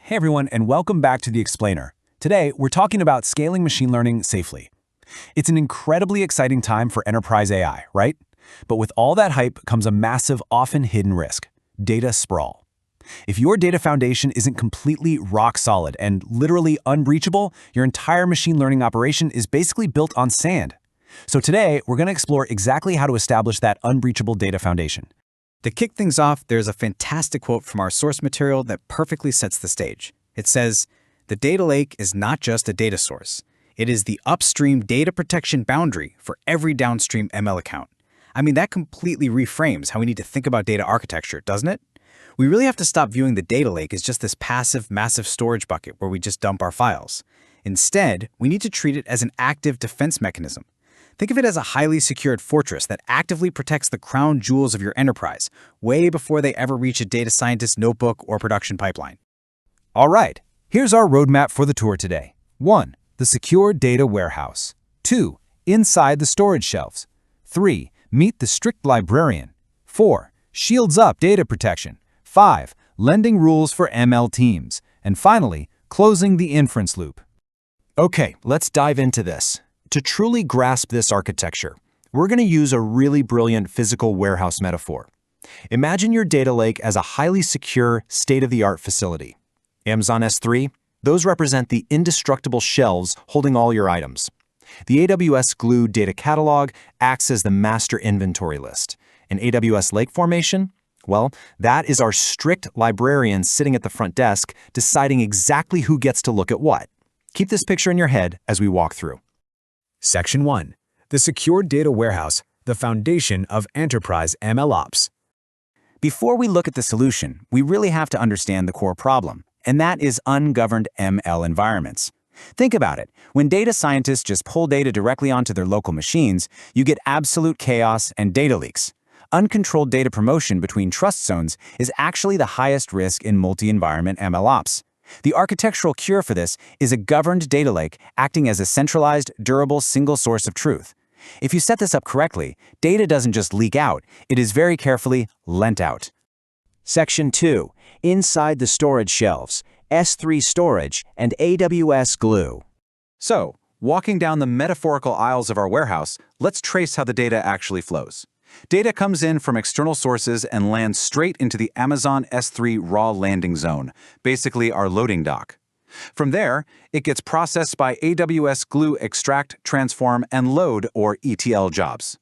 Hey everyone, and welcome back to The Explainer. Today, we're talking about scaling machine learning safely. It's an incredibly exciting time for enterprise AI, right? But with all that hype comes a massive, often hidden risk: data sprawl. If your data foundation isn't completely rock solid and literally unbreachable, your entire machine learning operation is basically built on sand. So today, we're going to explore exactly how to establish that unbreachable data foundation. To kick things off, there's a fantastic quote from our source material that perfectly sets the stage. It says, "The data lake is not just a data source. It is the upstream data protection boundary for every downstream ML account." I mean, that completely reframes how we need to think about data architecture, doesn't it? We really have to stop viewing the data lake as just this passive, massive storage bucket where we just dump our files. Instead, we need to treat it as an active defense mechanism. Think of it as a highly secured fortress that actively protects the crown jewels of your enterprise, way before they ever reach a data scientist's notebook or production pipeline. All right, here's our roadmap for the tour today. 1. The secure data warehouse. 2. Inside the storage shelves. 3. Meet the strict librarian. 4. Shields up data protection. 5. Lending rules for ML teams. And finally, closing the inference loop. Okay, let's dive into this. To truly grasp this architecture, we're going to use a really brilliant physical warehouse metaphor. Imagine your data lake as a highly secure, state-of-the-art facility. Amazon S3, those represent the indestructible shelves holding all your items. The AWS Glue data catalog acts as the master inventory list. And AWS Lake Formation? Well, that is our strict librarian sitting at the front desk deciding exactly who gets to look at what. Keep this picture in your head as we walk through. Section 1. The Secure Data Warehouse, the foundation of enterprise MLOps. Before we look at the solution, we really have to understand the core problem, and that is ungoverned ML environments. Think about it. When data scientists just pull data directly onto their local machines, you get absolute chaos and data leaks. Uncontrolled data promotion between trust zones is actually the highest risk in multi-environment MLOps. The architectural cure for this is a governed data lake acting as a centralized, durable single source of truth. If you set this up correctly, data doesn't just leak out, it is very carefully lent out. Section 2. Inside the storage shelves, S3 storage, and AWS Glue. So, walking down the metaphorical aisles of our warehouse, let's trace how the data actually flows. Data comes in from external sources and lands straight into the Amazon S3 raw landing zone, basically our loading dock. From there, it gets processed by AWS Glue extract, transform, and load, or ETL jobs.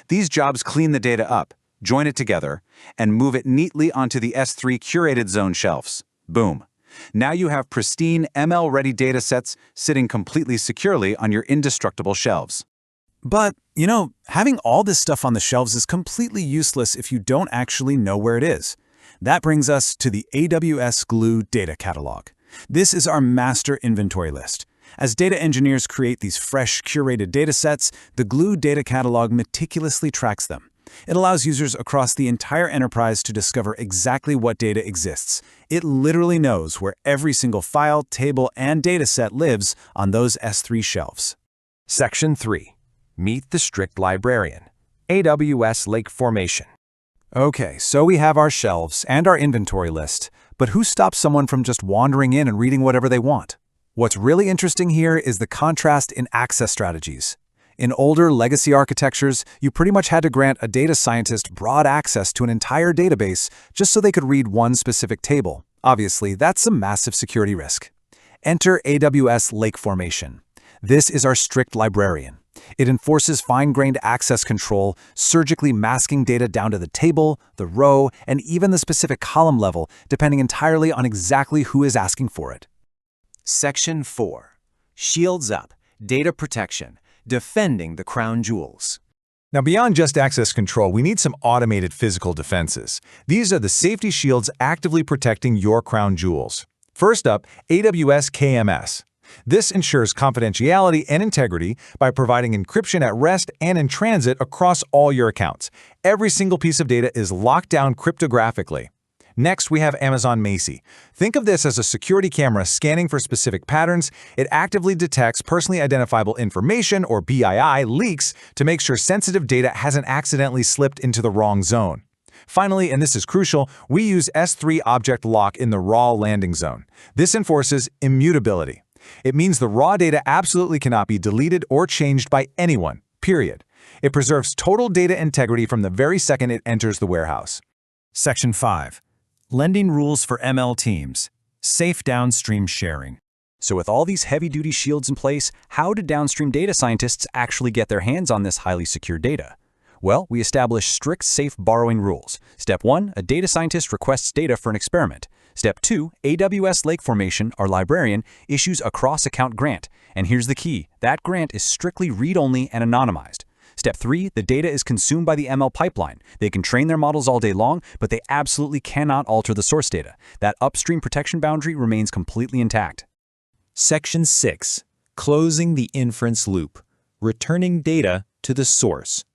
These jobs clean the data up, join it together, and move it neatly onto the S3 curated zone shelves. Boom. Now you have pristine ML-ready datasets sitting completely securely on your indestructible shelves. But, having all this stuff on the shelves is completely useless if you don't actually know where it is. That brings us to the AWS Glue data catalog. This is our master inventory list. As data engineers create these fresh, curated datasets, the Glue data catalog meticulously tracks them. It allows users across the entire enterprise to discover exactly what data exists. It literally knows where every single file, table, and dataset lives on those S3 shelves. Section 3. Meet the strict librarian. AWS Lake Formation. Okay, so we have our shelves and our inventory list, but who stops someone from just wandering in and reading whatever they want? What's really interesting here is the contrast in access strategies. In older legacy architectures, you pretty much had to grant a data scientist broad access to an entire database just so they could read one specific table. Obviously, that's a massive security risk. Enter AWS Lake Formation. This is our strict librarian. It enforces fine-grained access control, surgically masking data down to the table, the row, and even the specific column level, depending entirely on exactly who is asking for it. Section 4. Shields up, data protection, defending the crown jewels. Now, beyond just access control, we need some automated physical defenses. These are the safety shields actively protecting your crown jewels. First up, AWS KMS. This ensures confidentiality and integrity by providing encryption at rest and in transit across all your accounts. Every single piece of data is locked down cryptographically. Next, we have Amazon Macie. Think of this as a security camera scanning for specific patterns. It actively detects personally identifiable information, or PII, leaks to make sure sensitive data hasn't accidentally slipped into the wrong zone. Finally, and this is crucial, we use S3 object lock in the raw landing zone. This enforces immutability. It means the raw data absolutely cannot be deleted or changed by anyone, period. It preserves total data integrity from the very second it enters the warehouse. Section 5. Lending rules for ML teams. Safe downstream sharing. So with all these heavy-duty shields in place, how do downstream data scientists actually get their hands on this highly secure data? Well, we establish strict safe borrowing rules. Step 1, a data scientist requests data for an experiment. Step 2, AWS Lake Formation, our librarian, issues a cross-account grant. And here's the key, that grant is strictly read-only and anonymized. Step 3, the data is consumed by the ML pipeline. They can train their models all day long, but they absolutely cannot alter the source data. That upstream protection boundary remains completely intact. Section 6. Closing the inference loop. Returning data to the source.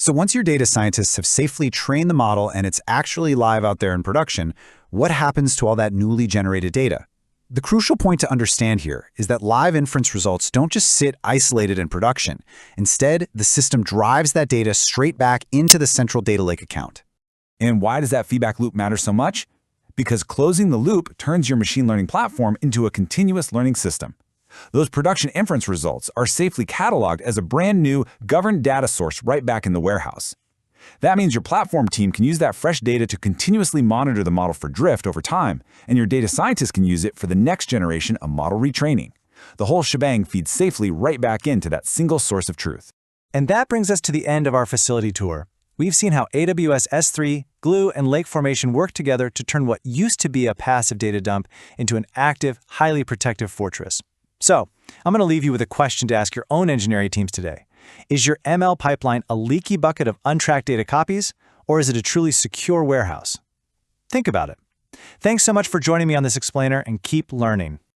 So once your data scientists have safely trained the model and it's actually live out there in production, what happens to all that newly generated data? The crucial point to understand here is that live inference results don't just sit isolated in production. Instead, the system drives that data straight back into the central data lake account. And why does that feedback loop matter so much? Because closing the loop turns your machine learning platform into a continuous learning system. Those production inference results are safely cataloged as a brand new, governed data source right back in the warehouse. That means your platform team can use that fresh data to continuously monitor the model for drift over time, and your data scientists can use it for the next generation of model retraining. The whole shebang feeds safely right back into that single source of truth. And that brings us to the end of our facility tour. We've seen how AWS S3, Glue, and Lake Formation work together to turn what used to be a passive data dump into an active, highly protective fortress. So, I'm going to leave you with a question to ask your own engineering teams today. Is your ML pipeline a leaky bucket of untracked data copies, or is it a truly secure warehouse? Think about it. Thanks so much for joining me on this explainer, and keep learning.